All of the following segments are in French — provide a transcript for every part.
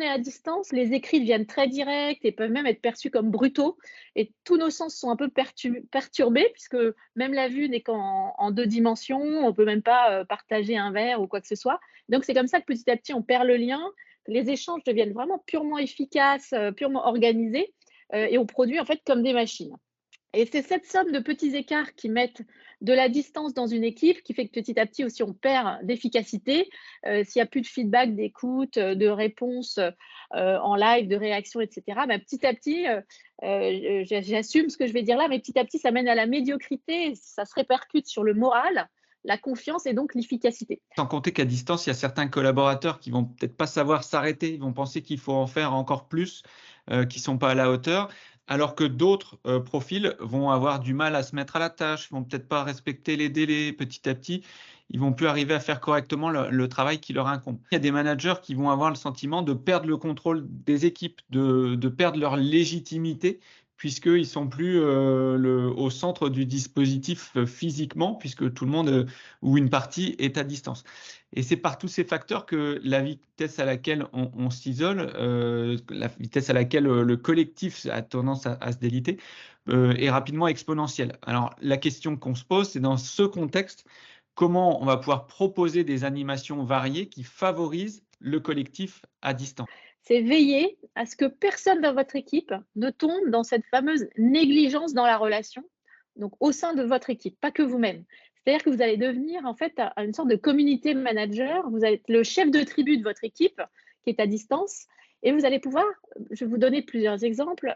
est à distance, les écrits deviennent très directs et peuvent même être perçus comme brutaux et tous nos sens sont un peu perturbés puisque même la vue n'est qu'en 2 dimensions, on peut même pas, partager un verre ou quoi que ce soit. Donc c'est comme ça que petit à petit on perd le lien, que les échanges deviennent vraiment purement efficaces, purement organisés, et on produit en fait comme des machines. Et c'est cette somme de petits écarts qui mettent de la distance dans une équipe qui fait que petit à petit aussi on perd d'efficacité. S'il y a plus de feedback, d'écoute, de réponse, en live, de réaction et cetera, bah, petit à petit, j'assume ce que je vais dire là, mais petit à petit ça mène à la médiocrité, ça se répercute sur le moral, la confiance et donc l'efficacité. Sans compter qu'à distance, il y a certains collaborateurs qui vont peut-être pas savoir s'arrêter, ils vont penser qu'il faut en faire encore plus, qui sont pas à la hauteur, alors que d'autres, profils vont avoir du mal à se mettre à la tâche, vont peut-être pas respecter les délais. Petit à petit, ils vont plus arriver à faire correctement le travail qui leur incombe. Il y a des managers qui vont avoir le sentiment de perdre le contrôle des équipes, de perdre leur légitimité puisqu'ils sont plus, au centre du dispositif, physiquement, puisque tout le monde, ou une partie est à distance. Et c'est par tous ces facteurs que la vitesse à laquelle on s'isole, la vitesse à laquelle, le collectif a tendance à se déliter, est rapidement exponentielle. Alors la question qu'on se pose, c'est dans ce contexte, comment on va pouvoir proposer des animations variées qui favorisent le collectif à distance? C'est veiller à ce que personne dans votre équipe ne tombe dans cette fameuse négligence dans la relation, donc au sein de votre équipe, pas que vous-même. C'est-à-dire que vous allez devenir en fait une sorte de community manager, vous allez être le chef de tribu de votre équipe qui est à distance et vous allez pouvoir, je vais vous donner plusieurs exemples,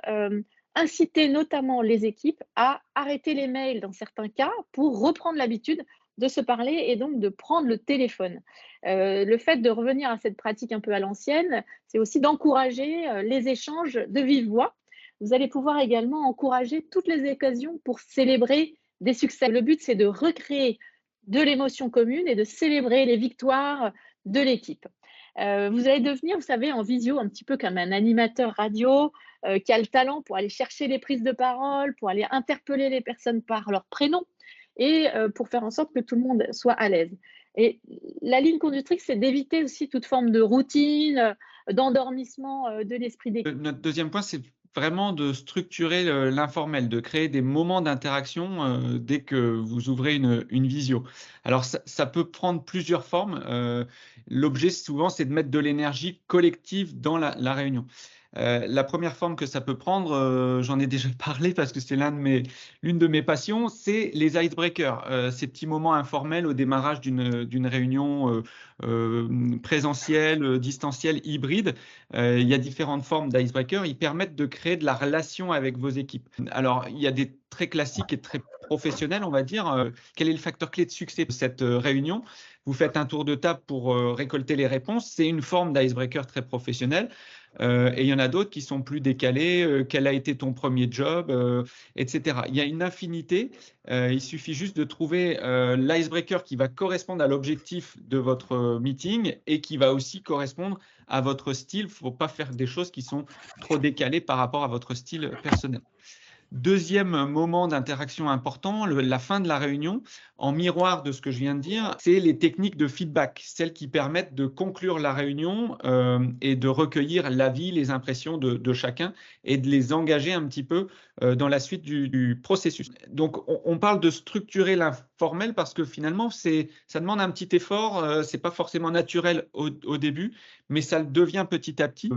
inciter notamment les équipes à arrêter les mails dans certains cas pour reprendre l'habitude de se parler et donc de prendre le téléphone. Le fait de revenir à cette pratique un peu à l'ancienne, c'est aussi d'encourager, les échanges de vive voix. Vous allez pouvoir également encourager toutes les occasions pour célébrer des succès. Le but, c'est de recréer de l'émotion commune et de célébrer les victoires de l'équipe. Vous allez devenir, vous savez, en visio, un petit peu comme un animateur radio, qui a le talent pour aller chercher les prises de parole, pour aller interpeller les personnes par leur prénom et pour faire en sorte que tout le monde soit à l'aise. Et la ligne conductrice, c'est d'éviter aussi toute forme de routine, d'endormissement, de l'esprit d'équipe. Notre deuxième point, c'est vraiment de structurer l'informel, de créer des moments d'interaction, dès que vous ouvrez une visio. Alors ça peut prendre plusieurs formes, l'objet souvent, c'est de mettre de l'énergie collective dans la réunion. La première forme que ça peut prendre, j'en ai déjà parlé parce que c'est l'une de mes passions, c'est les icebreakers, ces petits moments informels au démarrage d'une réunion, présentielle, distancielle, hybride. Il y a différentes formes d'icebreakers. Ils permettent de créer de la relation avec vos équipes. Alors, il y a des très classiques et très professionnels, on va dire. Quel est le facteur clé de succès de cette réunion? Vous faites un tour de table pour récolter les réponses. C'est une forme d'icebreaker très professionnelle. Et il y en a d'autres qui sont plus décalés. Quel a été ton premier job, etc. Il y a une infinité. Il suffit juste de trouver l'icebreaker qui va correspondre à l'objectif de votre meeting et qui va aussi correspondre à votre style. Il ne faut pas faire des choses qui sont trop décalées par rapport à votre style personnel. Deuxième moment d'interaction important, la fin de la réunion, en miroir de ce que je viens de dire, c'est les techniques de feedback, celles qui permettent de conclure la réunion et de recueillir l'avis, les impressions de chacun et de les engager un petit peu dans la suite du processus. Donc, on parle de structurer l'informel parce que finalement, ça demande un petit effort, c'est pas forcément naturel au début, mais ça le devient petit à petit.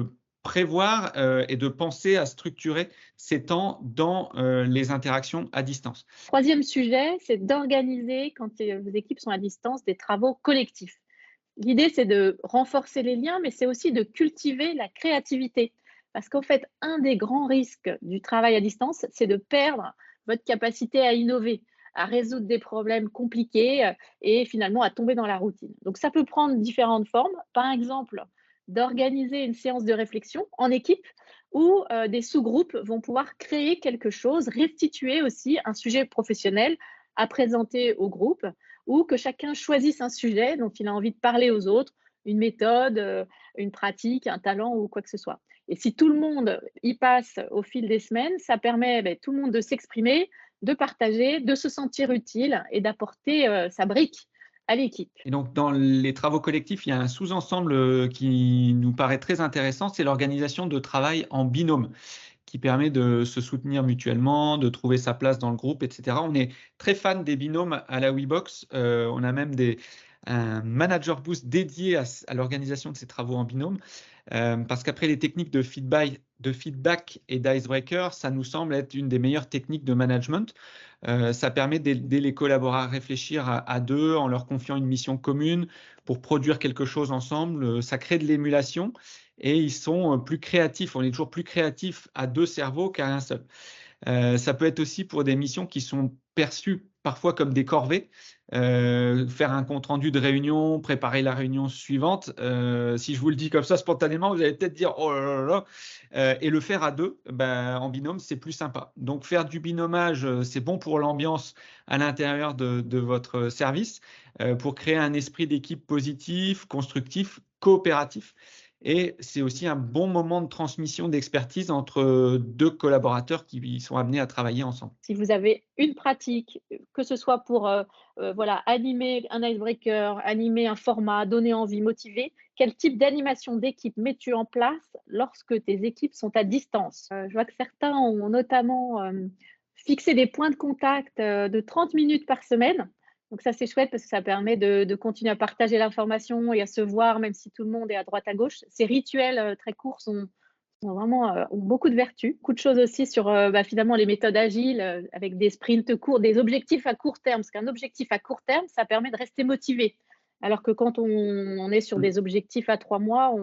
Prévoir et de penser à structurer ces temps dans les interactions à distance. Troisième sujet, c'est d'organiser, quand vos équipes sont à distance, des travaux collectifs. L'idée, c'est de renforcer les liens, mais c'est aussi de cultiver la créativité. Parce qu'en fait, un des grands risques du travail à distance, c'est de perdre votre capacité à innover, à résoudre des problèmes compliqués et finalement à tomber dans la routine. Donc, ça peut prendre différentes formes. Par exemple, d'organiser une séance de réflexion en équipe où des sous-groupes vont pouvoir créer quelque chose, restituer aussi un sujet professionnel à présenter au groupe ou que chacun choisisse un sujet dont il a envie de parler aux autres, une méthode, une pratique, un talent ou quoi que ce soit. Et si tout le monde y passe au fil des semaines, ça permet tout le monde de s'exprimer, de partager, de se sentir utile et d'apporter sa brique à l'équipe. Et donc, dans les travaux collectifs, il y a un sous-ensemble qui nous paraît très intéressant, c'est l'organisation de travail en binôme, qui permet de se soutenir mutuellement, de trouver sa place dans le groupe, etc. On est très fan des binômes à la WeBox. On a même un manager boost dédié à l'organisation de ces travaux en binôme, parce qu'après les techniques de feedback et d'icebreaker, ça nous semble être une des meilleures techniques de management. Ça permet d'aider les collaborateurs à réfléchir à deux en leur confiant une mission commune pour produire quelque chose ensemble. Ça crée de l'émulation et ils sont plus créatifs. On est toujours plus créatifs à deux cerveaux qu'à un seul. Ça peut être aussi pour des missions qui sont perçues parfois comme des corvées. Faire un compte-rendu de réunion, préparer la réunion suivante. Si je vous le dis comme ça spontanément, vous allez peut-être dire oh là là là. Et le faire à deux, en binôme, c'est plus sympa. Donc faire du binomage, c'est bon pour l'ambiance à l'intérieur de votre service, pour créer un esprit d'équipe positif, constructif, coopératif. Et c'est aussi un bon moment de transmission d'expertise entre deux collaborateurs qui sont amenés à travailler ensemble. Si vous avez une pratique, que ce soit pour voilà, animer un icebreaker, animer un format, donner envie, motiver, quel type d'animation d'équipe mets-tu en place lorsque tes équipes sont à distance? Je vois que certains ont notamment fixé des points de contact de 30 minutes par semaine. Donc ça, c'est chouette parce que ça permet de continuer à partager l'information et à se voir, même si tout le monde est à droite à gauche. Ces rituels très courts sont vraiment, ont beaucoup de vertus. Beaucoup de choses aussi sur, finalement les méthodes agiles, avec des sprints courts, des objectifs à court terme. Parce qu'un objectif à court terme, ça permet de rester motivé. Alors que quand on est sur des objectifs à 3 mois,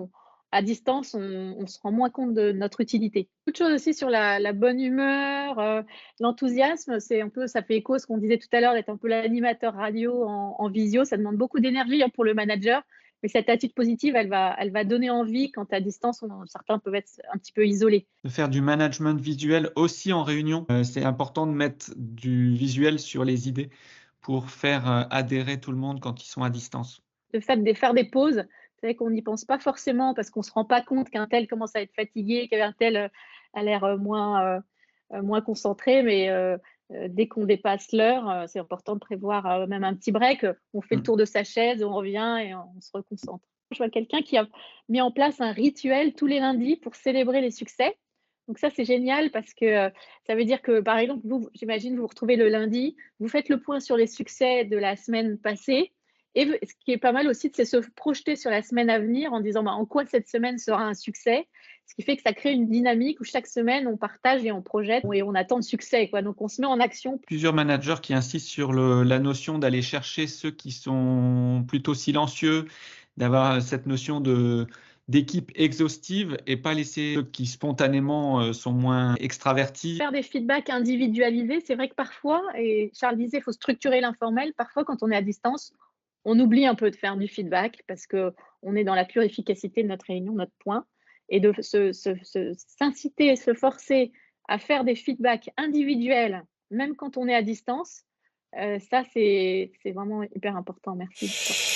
à distance, on se rend moins compte de notre utilité. Beaucoup de choses aussi sur la bonne humeur, l'enthousiasme, c'est un peu ça fait écho à ce qu'on disait tout à l'heure, d'être un peu l'animateur radio en visio. Ça demande beaucoup d'énergie, hein, pour le manager. Mais cette attitude positive, elle va donner envie quand à distance, certains peuvent être un petit peu isolés. De faire du management visuel aussi en réunion, c'est important de mettre du visuel sur les idées pour faire adhérer tout le monde quand ils sont à distance. Le fait de faire des pauses, c'est vrai qu'on n'y pense pas forcément parce qu'on ne se rend pas compte qu'un tel commence à être fatigué, qu'un tel a l'air moins concentré. Mais dès qu'on dépasse l'heure, c'est important de prévoir même un petit break. On fait le tour de sa chaise, on revient et on se reconcentre. Je vois quelqu'un qui a mis en place un rituel tous les lundis pour célébrer les succès. Donc ça, c'est génial parce que ça veut dire que, par exemple, vous, j'imagine, vous vous retrouvez le lundi, vous faites le point sur les succès de la semaine passée. Et ce qui est pas mal aussi, c'est se projeter sur la semaine à venir en disant en quoi cette semaine sera un succès. Ce qui fait que ça crée une dynamique où chaque semaine, on partage et on projette et on attend le succès, quoi. Donc, on se met en action. Plusieurs managers qui insistent sur la notion d'aller chercher ceux qui sont plutôt silencieux, d'avoir cette notion d'équipe exhaustive et pas laisser ceux qui spontanément sont moins extravertis. Faire des feedbacks individualisés, c'est vrai que parfois, et Charles disait, il faut structurer l'informel. Parfois, quand on est à distance, on oublie un peu de faire du feedback parce qu'on est dans la pure efficacité de notre réunion, notre point. Et de s'inciter, se forcer à faire des feedbacks individuels, même quand on est à distance, ça, c'est vraiment hyper important. Merci.